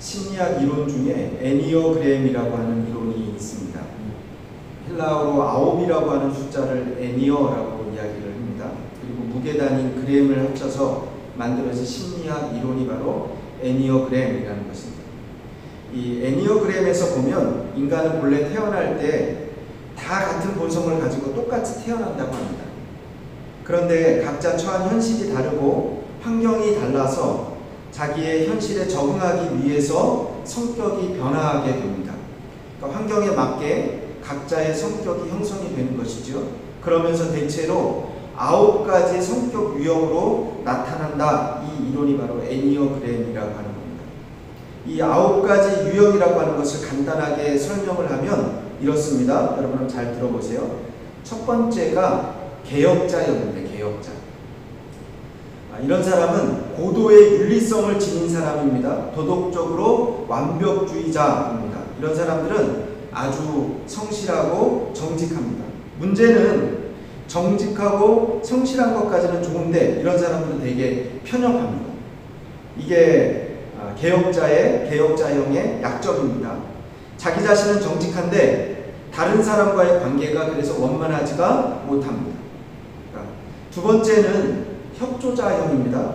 심리학 이론 중에 애니어그램이라고 하는 이론이 있습니다. 헬라어로 9이라고 하는 숫자를 애니어라고 이야기를 합니다. 그리고 무게 단위인 그램을 합쳐서 만들어진 심리학 이론이 바로 애니어그램이라는 것입니다. 이 애니어그램에서 보면 인간은 본래 태어날 때 다 같은 본성을 가지고 똑같이 태어난다고 합니다. 그런데 각자 처한 현실이 다르고 환경이 달라서 자기의 현실에 적응하기 위해서 성격이 변화하게 됩니다. 그러니까 환경에 맞게 각자의 성격이 형성이 되는 것이죠. 그러면서 대체로 9가지 성격 유형으로 나타난다. 이 이론이 바로 애니어그램이라고 하는 겁니다. 이 9가지 유형이라고 하는 것을 간단하게 설명을 하면 이렇습니다. 여러분 잘 들어보세요. 첫 번째가 개혁자형입니다. 개혁자. 이런 사람은 고도의 윤리성을 지닌 사람입니다. 도덕적으로 완벽주의자입니다. 이런 사람들은 아주 성실하고 정직합니다. 문제는 정직하고 성실한 것까지는 좋은데 이런 사람들은 되게 편협합니다. 이게 개혁자형의 약점입니다. 자기 자신은 정직한데 다른 사람과의 관계가 그래서 원만하지가 못합니다. 두 번째는 협조자형입니다.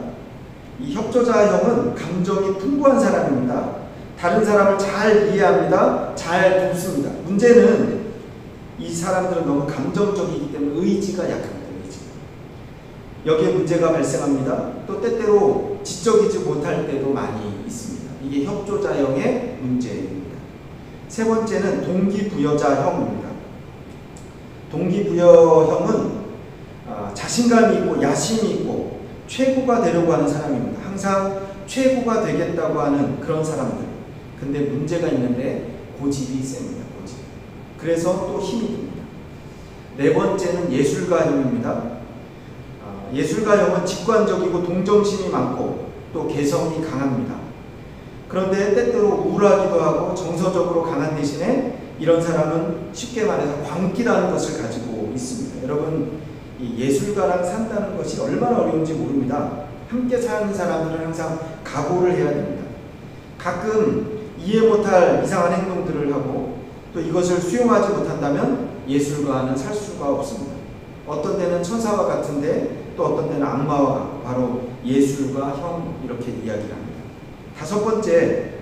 이 협조자형은 감정이 풍부한 사람입니다. 다른 사람을 잘 이해합니다. 잘 돕습니다. 문제는 이 사람들은 너무 감정적이기 때문에 의지가 약합니다. 의지가. 여기에 문제가 발생합니다. 또 때때로 지적이지 못할 때도 많이 있습니다. 이게 협조자형의 문제입니다. 세 번째는 동기부여자형입니다. 동기부여형은 자신감이 있고 야심이 있고 최고가 되려고 하는 사람입니다. 항상 최고가 되겠다고 하는 그런 사람들. 근데 문제가 있는데 고집이 셉니다. 고집. 그래서 또 힘이 듭니다. 네 번째는 예술가형입니다. 예술가형은 직관적이고 동정심이 많고 또 개성이 강합니다. 그런데 때때로 우울하기도 하고 정서적으로 강한 대신에 이런 사람은 쉽게 말해서 광기라는 것을 가지고 있습니다. 여러분, 이 예술가랑 산다는 것이 얼마나 어려운지 모릅니다. 함께 사는 사람들은 항상 각오를 해야 됩니다. 가끔 이해 못할 이상한 행동들을 하고 또 이것을 수용하지 못한다면 예술가는 살 수가 없습니다. 어떤 데는 천사와 같은데 또 어떤 데는 악마와 같고 바로 예술가 형 이렇게 이야기를 합니다. 다섯 번째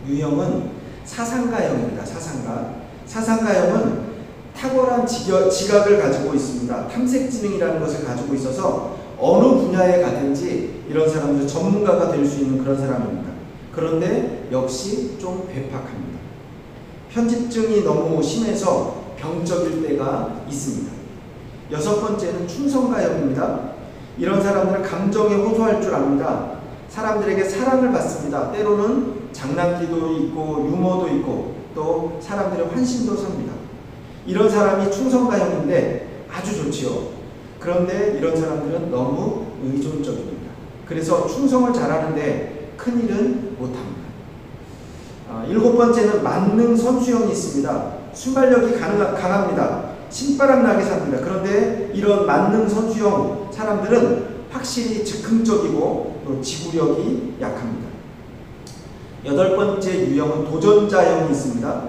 유형은 사상가형입니다. 사상가형은 탁월한 지각을 가지고 있습니다. 탐색지능이라는 것을 가지고 있어서 어느 분야에 가든지 이런 사람들 전문가가 될 수 있는 그런 사람입니다. 그런데 역시 좀 괴팍합니다. 편집증이 너무 심해서 병적일 때가 있습니다. 여섯 번째는 충성가형입니다. 이런 사람들은 감정에 호소할 줄 압니다. 사람들에게 사랑을 받습니다. 때로는 장난기도 있고 유머도 있고 또 사람들의 환심도 삽니다. 이런 사람이 충성가형인데 아주 좋지요. 그런데 이런 사람들은 너무 의존적입니다. 그래서 충성을 잘하는데 큰일은 못합니다. 일곱 번째는 만능 선수형이 있습니다. 순발력이 강합니다. 신바람 나게 삽니다. 그런데 이런 만능 선수형 사람들은 확실히 즉흥적이고 또 지구력이 약합니다. 여덟 번째 유형은 도전자형이 있습니다.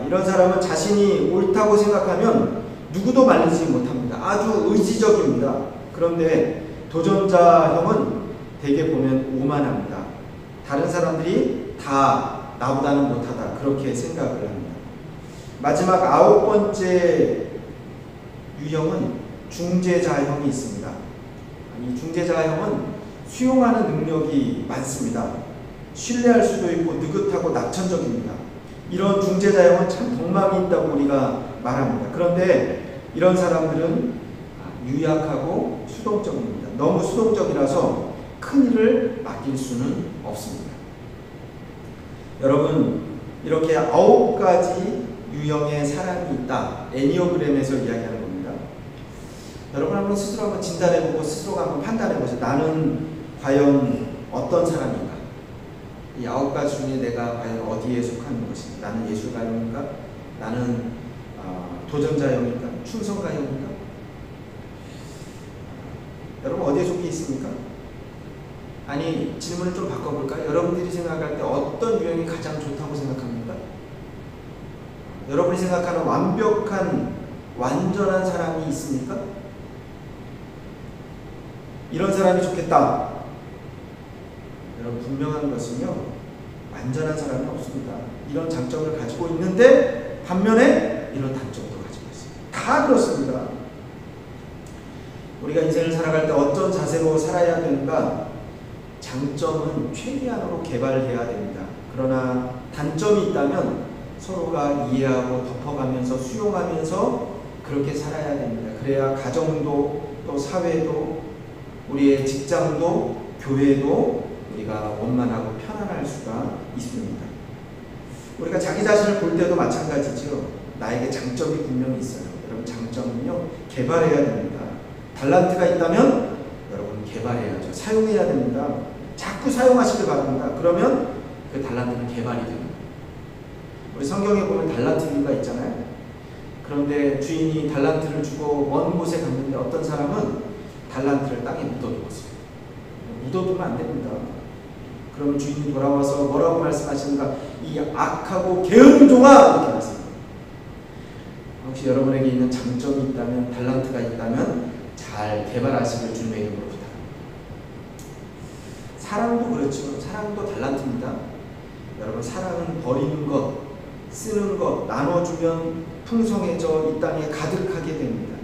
이런 사람은 자신이 옳다고 생각하면 누구도 말리지 못합니다. 아주 의지적입니다. 그런데 도전자형은 대개 보면 오만합니다. 다른 사람들이 다 나보다는 못하다 그렇게 생각을 합니다. 마지막 아홉 번째 유형은 중재자형이 있습니다. 이 중재자형은 수용하는 능력이 많습니다. 신뢰할 수도 있고 느긋하고 낙천적입니다. 이런 중재자형은 참 덕망이 있다고 우리가 말합니다. 그런데 이런 사람들은 유약하고 수동적입니다. 너무 수동적이라서 큰일을 맡길 수는 없습니다. 여러분, 이렇게 9가지 유형의 사람이 있다. 애니어그램에서 이야기하는 겁니다. 여러분 한번 스스로 한번 진단해보고 스스로가 한번 판단해보세요. 나는 과연 어떤 사람인가? 이 9가지 중에 내가 과연 어디에 속하는 것인가? 나는 예술가형인가? 나는 도전자형인가? 충성가형인가? 여러분 어디에 속해 있습니까? 아니, 질문을 좀 바꿔볼까요? 여러분들이 생각할 때 어떤 유형이 가장 좋다고 생각합니까? 여러분이 생각하는 완벽한, 완전한 사람이 있습니까? 이런 사람이 좋겠다. 여러분, 분명한 것은요, 완전한 사람은 없습니다. 이런 장점을 가지고 있는데 반면에 이런 단점도 가지고 있습니다. 다 그렇습니다. 우리가 인생을 살아갈 때 어떤 자세로 살아야 되는가? 장점은 최대한으로 개발해야 됩니다. 그러나 단점이 있다면 서로가 이해하고 덮어가면서 수용하면서 그렇게 살아야 됩니다. 그래야 가정도, 또 사회도, 우리의 직장도, 교회도 우리가 원만하고 편안할 수가 있습니다. 우리가 자기 자신을 볼 때도 마찬가지죠. 나에게 장점이 분명히 있어요. 여러분, 장점은요, 개발해야 됩니다. 달란트가 있다면 여러분 개발해야죠. 사용해야 됩니다. 자꾸 사용하시길 바랍니다. 그러면 그 달란트는 개발이 됩니다. 우리 성경에 보면 달란트가 있잖아요. 그런데 주인이 달란트를 주고 먼 곳에 갔는데 어떤 사람은 달란트를 땅에 묻어두었어요. 묻어두면 안 됩니다. 그럼 주인이 돌아와서 뭐라고 말씀하시는가? 이 악하고 게으른 종아! 이렇게 말씀합니다. 혹시 여러분에게 있는 장점이 있다면, 달란트가 있다면 잘 개발하시길 주님의 이름으로 부탁합니다. 사랑도 그렇죠. 사랑도 달란트입니다. 여러분, 사랑은 버리는 것, 쓰는 것, 나눠주면 풍성해져 이 땅에 가득하게 됩니다.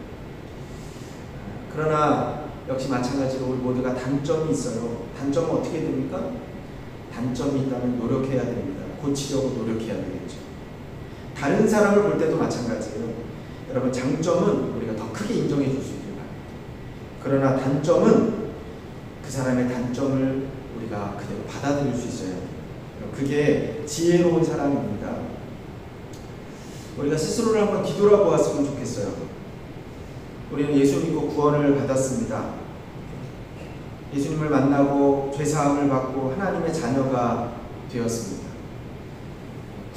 그러나 역시 마찬가지로 우리 모두가 단점이 있어요. 단점은 어떻게 됩니까? 단점이 있다면 노력해야 됩니다. 고치려고 노력해야 되겠죠. 다른 사람을 볼 때도 마찬가지예요. 여러분, 장점은 우리가 더 크게 인정해 줄 수 있길 바랍니다. 그러나 단점은 그 사람의 단점을 우리가 그대로 받아들일 수 있어야 돼요. 그게 지혜로운 사람입니다. 우리가 스스로를 한번 뒤돌아보았으면 좋겠어요. 우리는 예수 믿고 구원을 받았습니다. 예수님을 만나고 죄사함을 받고 하나님의 자녀가 되었습니다.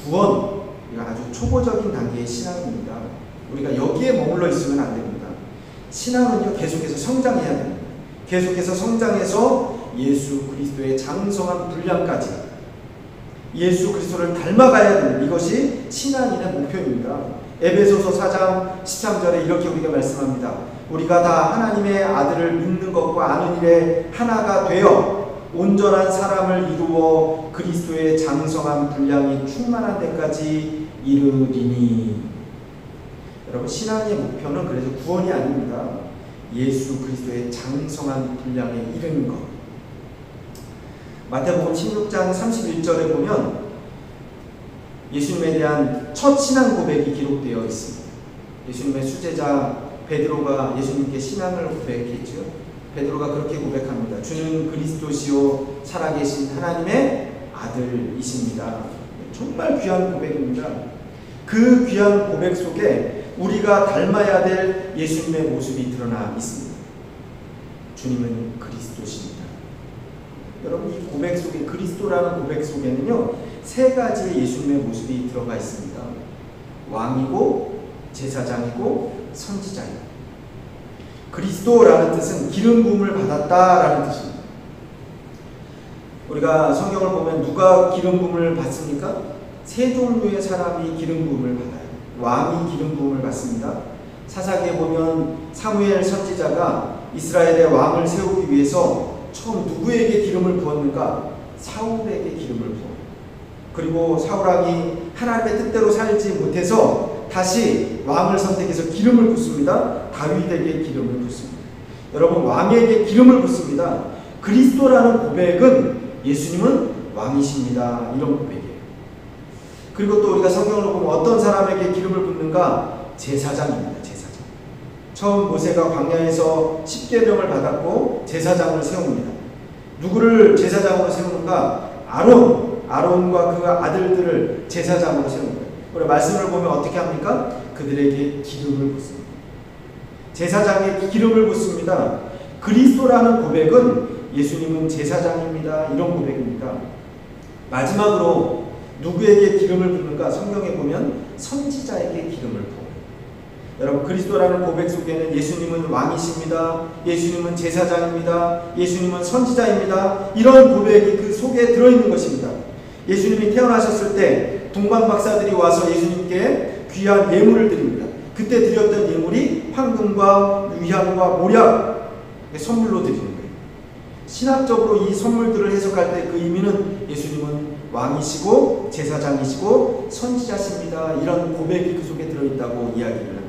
구원, 이거 아주 초보적인 단계의 신앙입니다. 우리가 여기에 머물러 있으면 안 됩니다. 신앙은요, 계속해서 성장해야 됩니다. 계속해서 성장해서 예수 그리스도의 장성한 분량까지 예수 그리스도를 닮아가야 됩니다. 이것이 신앙인의 목표입니다. 에베소서 4장 13절에 이렇게 우리가 말씀합니다. 우리가 다 하나님의 아들을 믿는 것과 아는 일에 하나가 되어 온전한 사람을 이루어 그리스도의 장성한 분량이 충만한 데까지 이르리니. 여러분, 신앙의 목표는 그래서 구원이 아닙니다. 예수 그리스도의 장성한 분량에 이르는 것. 마태복음 16장 31절에 보면 예수님에 대한 첫 신앙 고백이 기록되어 있습니다. 예수님의 수제자 베드로가 예수님께 신앙을 고백했죠. 베드로가 그렇게 고백합니다. 주는 그리스도시요 살아계신 하나님의 아들이십니다. 정말 귀한 고백입니다. 그 귀한 고백 속에 우리가 닮아야 될 예수님의 모습이 드러나 있습니다. 주님은 그리스도십니다. 여러분, 이 고백 속에, 그리스도라는 고백 속에는요, 세 가지의 예수님의 모습이 들어가 있습니다. 왕이고, 제사장이고, 선지자이고. 그리스도라는 뜻은 기름 부음을 받았다라는 뜻입니다. 우리가 성경을 보면 누가 기름 부음을 받습니까? 세 종류의 사람이 기름 부음을 받아요. 왕이 기름 부음을 받습니다. 사사기에 보면 사무엘 선지자가 이스라엘의 왕을 세우기 위해서 처음 누구에게 기름을 부었는가? 사울에게 기름을 부어요. 그리고 사울왕이 하나님의 뜻대로 살지 못해서 다시 왕을 선택해서 기름을 붓습니다. 다윗에게 기름을 붓습니다. 여러분, 왕에게 기름을 붓습니다. 그리스도라는 고백은 예수님은 왕이십니다. 이런 고백이에요. 그리고 또 우리가 성경을 보면 어떤 사람에게 기름을 붓는가? 제사장입니다. 제사장. 처음 모세가 광야에서 십계명을 받았고 제사장을 세웁니다. 누구를 제사장으로 세우는가? 아론과 그 아들들을 제사장으로 세웁니다. 우리 말씀을 보면 어떻게 합니까? 그들에게 기름을 붓습니다. 제사장에 기름을 붓습니다. 그리스도라는 고백은 예수님은 제사장입니다. 이런 고백입니다. 마지막으로 누구에게 기름을 붓는가? 성경에 보면 선지자에게 기름을 부어요. 여러분, 그리스도라는 고백 속에는 예수님은 왕이십니다, 예수님은 제사장입니다, 예수님은 선지자입니다, 이런 고백이 그 속에 들어있는 것입니다. 예수님이 태어나셨을 때 동방 박사들이 와서 예수님께 귀한 예물을 드립니다. 그때 드렸던 예물이 황금과 유향과 모략, 선물로 드리는 거예요. 신학적으로 이 선물들을 해석할 때 그 의미는 예수님은 왕이시고 제사장이시고 선지자십니다, 이런 고백이 그 속에 들어있다고 이야기를 합니다.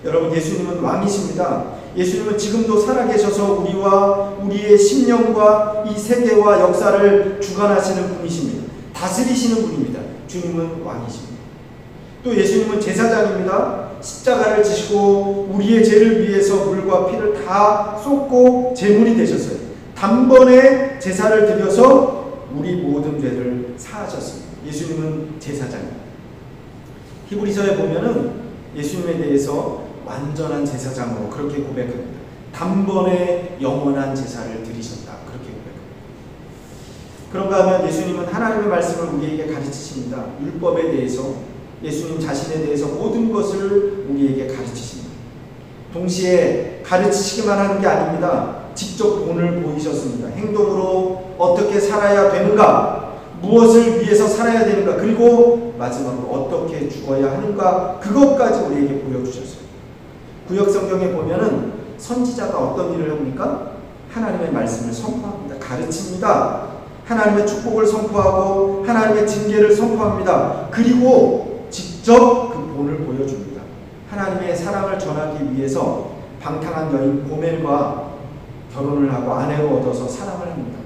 여러분, 예수님은 왕이십니다. 예수님은 지금도 살아계셔서 우리와 우리의 심령과 이 세계와 역사를 주관하시는 분이십니다. 다스리시는 분입니다. 주님은 왕이십니다. 또 예수님은 제사장입니다. 십자가를 지시고 우리의 죄를 위해서 물과 피를 다 쏟고 제물이 되셨어요. 단번에 제사를 드려서 우리 모든 죄를 사하셨습니다. 예수님은 제사장입니다. 히브리서에 보면은 예수님에 대해서 완전한 제사장으로 그렇게 고백합니다. 단번에 영원한 제사를 드리셨다, 그렇게 고백합니다. 그런가 하면 예수님은 하나님의 말씀을 우리에게 가르치십니다. 율법에 대해서, 예수님 자신에 대해서 모든 것을 우리에게 가르치십니다. 동시에 가르치시기만 하는 게 아닙니다. 직접 본을 보이셨습니다. 행동으로 어떻게 살아야 되는가, 무엇을 위해서 살아야 되는가, 그리고 마지막으로 어떻게 죽어야 하는가, 그것까지 우리에게 보여주셨어요. 구약성경에 보면은 선지자가 어떤 일을 합니까? 하나님의 말씀을 선포합니다. 가르칩니다. 하나님의 축복을 선포하고 하나님의 징계를 선포합니다. 그리고 직접 그 본을 보여줍니다. 하나님의 사랑을 전하기 위해서 방탕한 여인 고멜과 결혼을 하고 아내를 얻어서 사랑을 합니다.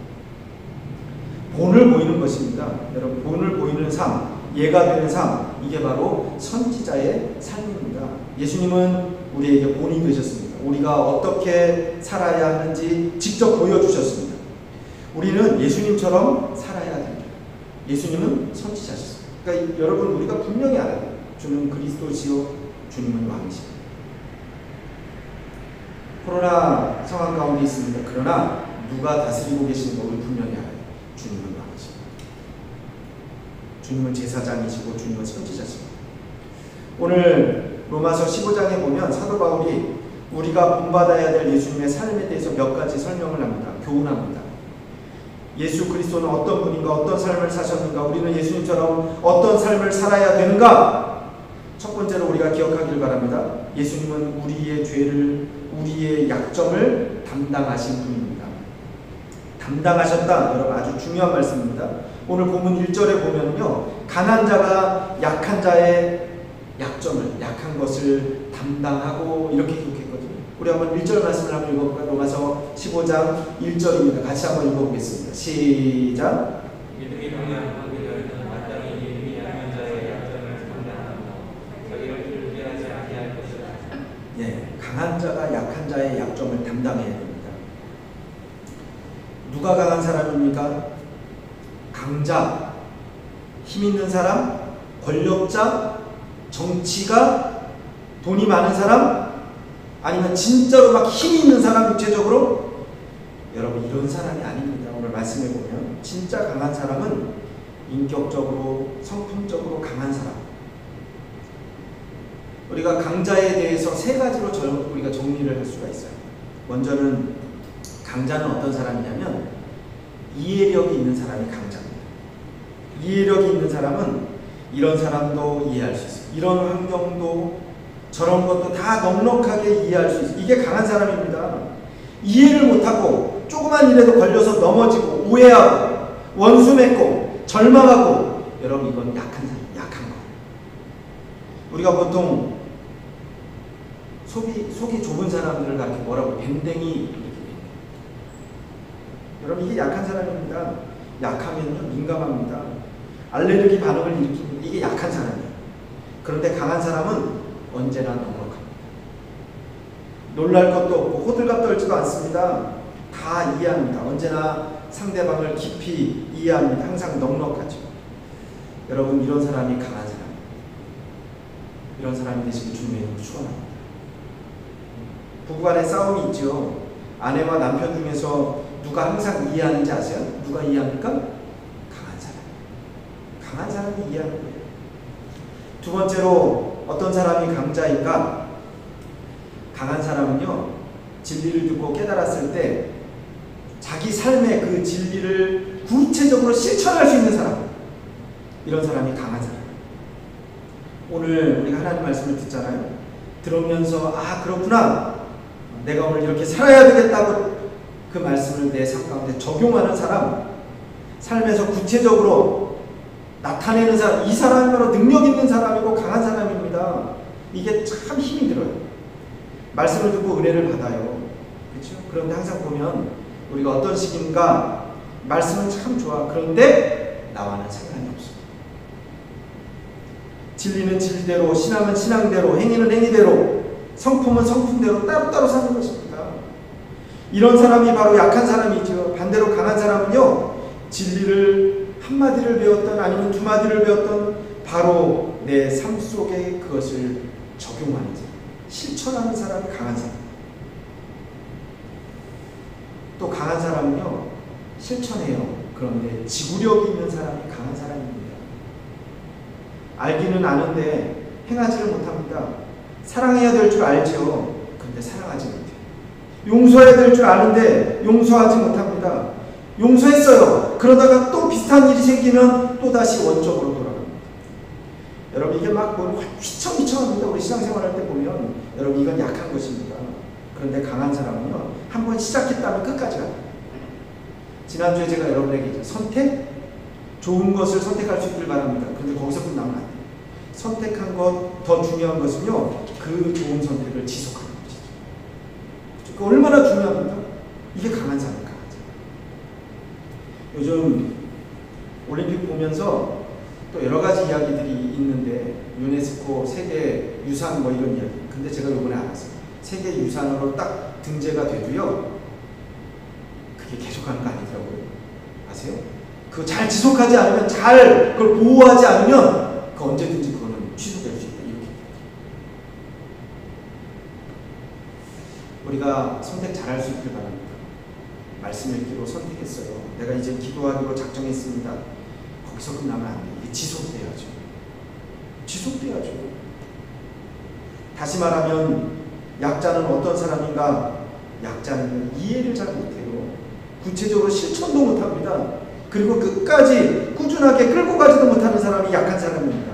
본을 보이는 것입니다. 여러분, 본을 보이는 삶, 예가 되는 삶, 이게 바로 선지자의 삶입니다. 예수님은 우리에게 본이 되셨습니다. 우리가 어떻게 살아야 하는지 직접 보여주셨습니다. 우리는 예수님처럼 살아야 됩니다. 예수님은 선지자셨습니다. 그러니까 여러분, 우리가 분명히 알아야 돼요. 주는 그리스도시요 주님은 왕이십니다. 코로나 상황 가운데 있습니다. 그러나 누가 다스리고 계시는 걸 분명히 알아요. 주님은 왕이십니다. 주님은 제사장이시고 주님은 선지자십니다. 오늘 로마서 15장에 보면 사도 바울이 우리가 본받아야 될 예수님의 삶에 대해서 몇 가지 설명을 합니다. 교훈합니다. 예수 그리스도는 어떤 분인가, 어떤 삶을 사셨는가, 우리는 예수님처럼 어떤 삶을 살아야 되는가. 첫 번째로 우리가 기억하길 바랍니다. 예수님은 우리의 죄를, 우리의 약점을 담당하신 분입니다. 담당하셨다. 여러분, 아주 중요한 말씀입니다. 오늘 본문 1절에 보면요, 강한 자가 약한 자의 약점을, 약한 것을 담당하고, 이렇게 기록했거든요. 우리 한번 1절 말씀을 한번 읽어볼까요? 로마서 15장 1절입니다. 같이 한번 읽어보겠습니다. 시작. 믿음이 강한 그들은 마땅히 믿음이 약한 자의 약점을 담당하며 자기를 불쾌하지 아니할 것이라. 예, 강한 자가 약한 자의 약점을 담당해야 됩니다. 누가 강한 사람입니까? 강자, 힘 있는 사람, 권력자, 정치가, 돈이 많은 사람, 아니면 진짜로 막 힘이 있는 사람, 육체적으로. 여러분, 이런 사람이 아닙니다. 오늘 말씀해 보면 진짜 강한 사람은 인격적으로, 성품적으로 강한 사람. 우리가 강자에 대해서 세 가지로 우리가 정리를 할 수가 있어요. 먼저는 강자는 어떤 사람이냐면 이해력이 있는 사람이 강자입니다. 이해력이 있는 사람은 이런 사람도 이해할 수 있어요. 이런 환경도, 저런 것도 다 넉넉하게 이해할 수 있어요. 이게 강한 사람입니다. 이해를 못하고 조그만 일에도 걸려서 넘어지고 오해하고 원수 맺고 절망하고, 여러분, 이건 약한 사람, 약한 거. 우리가 보통 속이 좁은 사람들을 그렇게 뭐라고 밴댕이 이렇게 얘기해요. 여러분, 이게 약한 사람입니다. 약하면요 민감합니다. 알레르기 반응을 일으킵니다. 이게 약한 사람이에요. 그런데 강한 사람은 언제나 넉넉합니다. 놀랄 것도 없고 호들갑 떨지도 않습니다. 다 이해합니다. 언제나 상대방을 깊이 이해합니다. 항상 넉넉하죠. 여러분, 이런 사람이 강한 사람입니다. 이런 사람이 되시길 주님의 이름으로 축원합니다. 부부간에 싸움이 있죠. 아내와 남편 중에서 누가 항상 이해하는지 아세요? 누가 이해합니까? 강한 사람. 강한 사람이 이해하는 거예요. 두 번째로 어떤 사람이 강자인가? 강한 사람은요, 진리를 듣고 깨달았을 때 자기 삶의 그 진리를 구체적으로 실천할 수 있는 사람, 이런 사람이 강한 사람. 오늘 우리가 하나님 말씀을 듣잖아요. 들으면서 아 그렇구나, 내가 오늘 이렇게 살아야 되겠다고 그 말씀을 내 삶 가운데 적용하는 사람, 삶에서 구체적으로 나타내는 사람, 이 사람이 바로 능력 있는 사람이고 강한 사람입니다. 이게 참 힘이 들어요. 말씀을 듣고 은혜를 받아요. 그렇죠? 그런데 항상 보면 우리가 어떤 식인가, 말씀은 참 좋아. 그런데 나와는 상관이 없어. 진리는 진리대로, 신앙은 신앙대로, 행위는 행위대로, 성품은 성품대로 따로따로 사는 것입니다. 이런 사람이 바로 약한 사람이죠. 반대로 강한 사람은요, 진리를 한마디를 배웠던 아니면 두마디를 배웠던 바로 내 삶 속에 그것을 적용하는 사람, 실천하는 사람이 강한 사람. 또 강한 사람은요, 실천해요. 그런데 지구력이 있는 사람이 강한 사람입니다. 알기는 아는데 행하지를 못합니다. 사랑해야 될 줄 알죠. 그런데 사랑하지 못해요. 용서해야 될 줄 아는데 용서하지 못합니다. 용서했어요. 그러다가 또 비슷한 일이 생기면 또다시 원점으로 돌아갑니다. 여러분, 이게 막 휘청휘청합니다. 우리 신앙생활 할 때 보면 여러분, 이건 약한 것입니다. 그런데 강한 사람은요, 한번 시작했다면 끝까지 갑니다. 지난주에 제가 여러분에게 선택? 좋은 것을 선택할 수 있길 바랍니다. 그런데 거기서 끝나면 안 돼요. 선택한 것, 더 중요한 것은요, 그 좋은 선택을 지속하는 것이죠. 그 얼마나 중요합니까? 이게 강한 사람, 강한 사람. 요즘 올림픽 보면서 또 여러 가지 이야기들이 있는데, 유네스코 세계 유산 뭐 이런 이야기. 근데 제가 이번에 알았어요. 세계 유산으로 딱 등재가 돼도요, 그게 계속하는 거 아니더라고요. 아세요? 그거 잘 지속하지 않으면, 잘 그걸 보호하지 않으면 그 언제든지 그거는 취소될 수 있다. 이렇게. 우리가 선택 잘할 수 있길 바랍니다. 말씀 읽기로 선택했어요. 내가 이제 기도하기로 작정했습니다. 거기서 끝나면 안 돼요. 이게 지속돼야죠. 지속돼야죠. 다시 말하면 약자는 어떤 사람인가? 약자는 이해를 잘 못해요. 구체적으로 실천도 못합니다. 그리고 끝까지 꾸준하게 끌고 가지도 못하는 사람이 약한 사람입니다.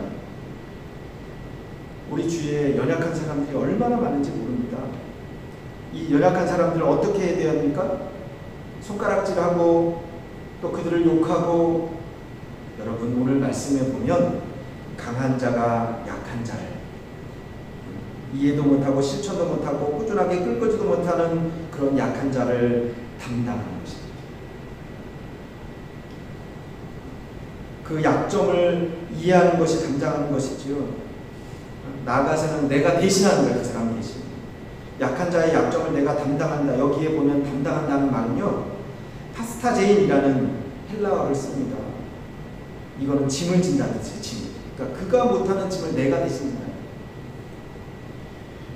우리 주위에 연약한 사람들이 얼마나 많은지 모릅니다. 이 연약한 사람들을 어떻게 해야 됩니까? 손가락질하고 또 그들을 욕하고. 여러분, 오늘 말씀에 보면 강한 자가 약한 자를 이해도 못하고 실천도 못하고 꾸준하게 끌고지도 못하는 그런 약한 자를 담당하는 것입니다. 그 약점을 이해하는 것이 담당하는 것이지요. 나아가서는 내가 대신하는 거예요. 그 사람 대신. 약한 자의 약점을 내가 담당한다. 여기에 보면 담당한다는 말은요, 파스타제인이라는 헬라어를 씁니다. 이거는 짐을 진다는 뜻이에요. 짐. 그러니까 그가 못하는 짐을 내가 대신 진다.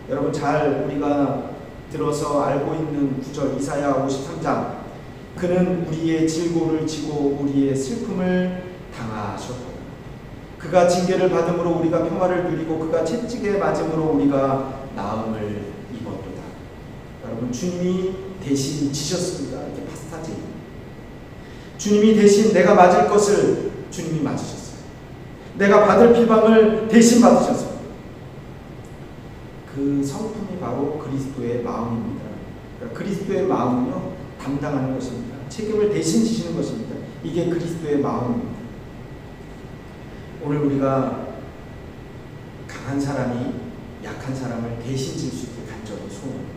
여러분, 잘 우리가 들어서 알고 있는 구절, 이사야 53장. 그는 우리의 질고를 지고 우리의 슬픔을 당하셨고, 그가 징계를 받음으로 우리가 평화를 누리고 그가 채찍에 맞음으로 우리가 나음을 입었도다. 여러분, 주님이 대신 지셨습니다. 이게 파스타제인. 주님이 대신 내가 맞을 것을 주님이 맞으셨어요. 내가 받을 비방을 대신 받으셨어요. 그 성품이 바로 그리스도의 마음입니다. 그러니까 그리스도의 마음은요, 담당하는 것입니다. 책임을 대신 지시는 것입니다. 이게 그리스도의 마음입니다. 오늘 우리가 강한 사람이 약한 사람을 대신 질 수 있게 간절히 소원합니다.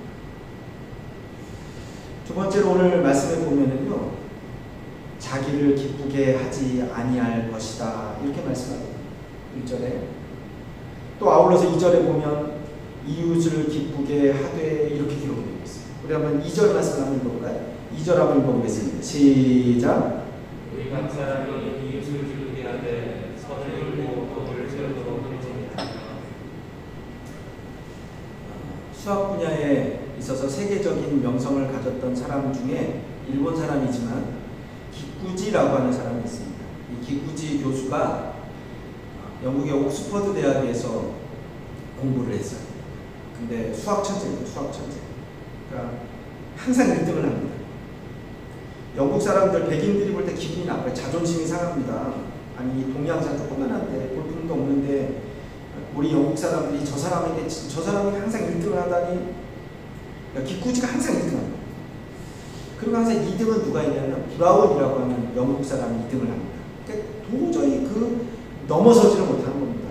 두 번째로 오늘 말씀에 보면은요, 자기를 기쁘게 하지 아니할 것이다. 이렇게 말씀합니다. 1절에. 또 아울러서 2절에 보면 이웃을 기쁘게 하되 이렇게 기록되어 있어요. 우리 한번 2절 말씀 한번 읽어볼까요? 2절 한번 읽어보겠습니다. 시작. 우리 각 사람이 이웃을 기쁘게 하되 선을 이루고 법을 세우도록 하리라. 수학 분야에 있어서 세계적인 명성을 가졌던 사람 중에 일본 사람이지만 기쿠지라고 하는 사람이 있습니다. 이 기쿠지 교수가 영국의 옥스퍼드 대학에서 공부를 했어요. 근데 수학 천재예요, 수학 천재. 그러니까 항상 1등을 합니다. 영국 사람들, 백인들이 볼 때 기분이 나빠요. 자존심이 상합니다. 아니, 동양사 조그만한데, 볼품도 없는데, 우리 영국 사람들이 저 사람이 항상 1등을 하다니, 그러니까 기쿠지가 항상 1등 합니다. 그리고 항상 2등은 누가 있냐면, 브라운이라고 하는 영국 사람이 2등을 합니다. 그러니까 도저히 넘어서지를 못하는 겁니다.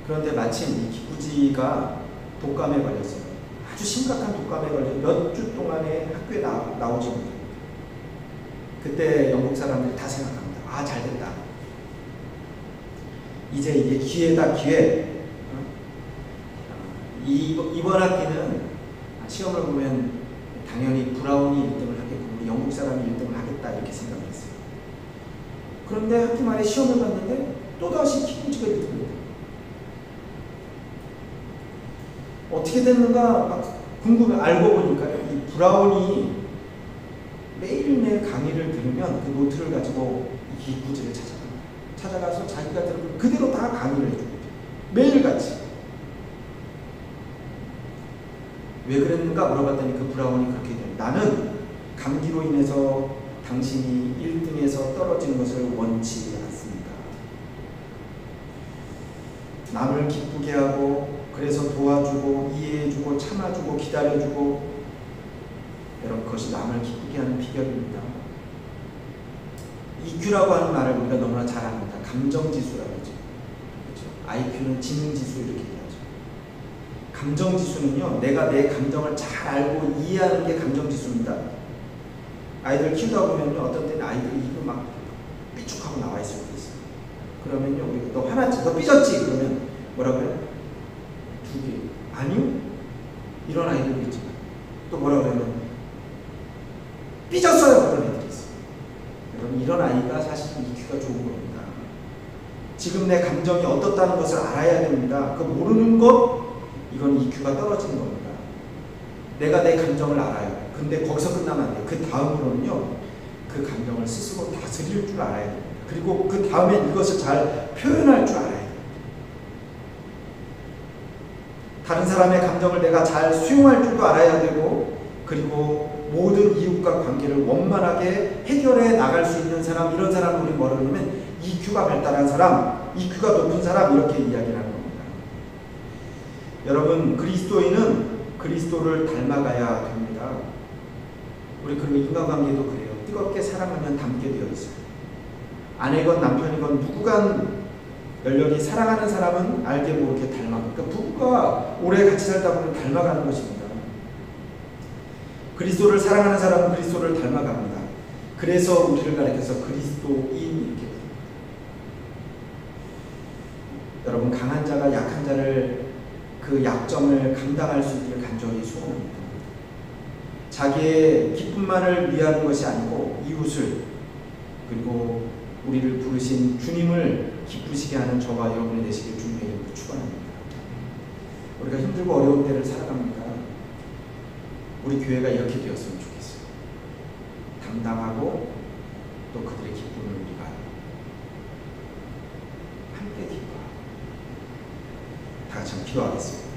그런데 마침 이 기쿠지가 독감에 걸렸어요. 아주 심각한 독감에 걸려 몇 주 동안에 학교에 나오지 못합니다. 그때 영국 사람들이 다 생각합니다. 아, 잘됐다. 이제 이게 기회다, 기회. 이번 학기는 시험을 보면 당연히 브라운이 1등을 하겠고 우리 영국 사람이 1등을 하겠다 이렇게 생각했어요. 그런데 학기 말에 시험을 봤는데 또다시 기쿠지가 1등을 해요. 어떻게 됐는가 막 궁금해. 알고 보니까 이 브라운이 매일매일 강의를 들으면 그 노트를 가지고 이 기쿠지를 찾아가서 자기가 들은 그대로 다 강의를 해주고 매일같이. 왜 그랬는가 물어봤더니 그 브라운이 그렇게 돼요. 나는 감기로 인해서 당신이 1등에서 떨어지는 것을 원치 않습니다. 남을 기쁘게 하고 그래서 도와주고 이해해주고 참아주고 기다려주고 여러분 그것이 남을 기쁘게 하는 비결입니다. EQ라고 하는 말을 우리가 너무나 잘 압니다. 감정지수라고 하죠. 그렇죠? IQ는 지능지수 이렇게 얘기하죠. 감정지수는요, 내가 내 감정을 잘 알고 이해하는 게 감정지수입니다. 아이들 키우다 보면요, 어떤 때는 아이들이 입을 막 삐죽하고 나와 있을 때 있어요. 그러면요, 우리가 너 화났지? 너 삐졌지? 그러면 뭐라고 해요? 2개. 아니요? 이런 아이들이 있지만 또 뭐라고 그러면 삐졌어요! 그런 애들이 있어요. 여러분, 이런 아이가 사실 EQ가 좋은 겁니다. 지금 내 감정이 어떻다는 것을 알아야 됩니다. 그 모르는 것, 이건 EQ가 떨어지는 겁니다. 내가 내 감정을 알아요. 근데 거기서 끝나면 안 돼요. 그 다음으로는요, 그 감정을 스스로 다스릴 줄 알아야 됩니다. 그리고 그 다음에 이것을 잘 표현할 줄 알아야 돼요. 다른 사람의 감정을 내가 잘 수용할 줄도 알아야 되고, 그리고 모든 이웃과 관계를 원만하게 해결해 나갈 수 있는 사람, 이런 사람을 우리 뭐라 그러냐면 EQ가 발달한 사람, EQ가 높은 사람, 이렇게 이야기를 하는 겁니다. 여러분, 그리스도인은 그리스도를 닮아가야 됩니다. 우리 그리고 인간관계도 그래요. 뜨겁게 사랑하면 닮게 되어 있어요. 아내건 남편이건 누구간 열렬히 사랑하는 사람은 알게 모르게 닮아가요. 그러니까 부부가 오래 같이 살다 보면 닮아가는 것입니다. 그리스도를 사랑하는 사람은 그리스도를 닮아갑니다. 그래서 우리를 가리켜서 그리스도인 이렇게 부릅니다. 여러분, 강한 자가 약한 자를 그 약점을 감당할 수 있기를 간절히 소원합니다. 자기의 기쁨만을 위하는 것이 아니고 이웃을, 그리고 우리를 부르신 주님을 기쁘시게 하는 저와 여러분이 되시길 주님의 이름으로 축원합니다. 우리가 힘들고 어려운 때를 살아갑니다. 우리 교회가 이렇게 되었으면 좋겠어요. 담당하고 또 그들의 기쁨을 우리가 함께 기뻐하고. 다 같이 한번 기도하겠습니다.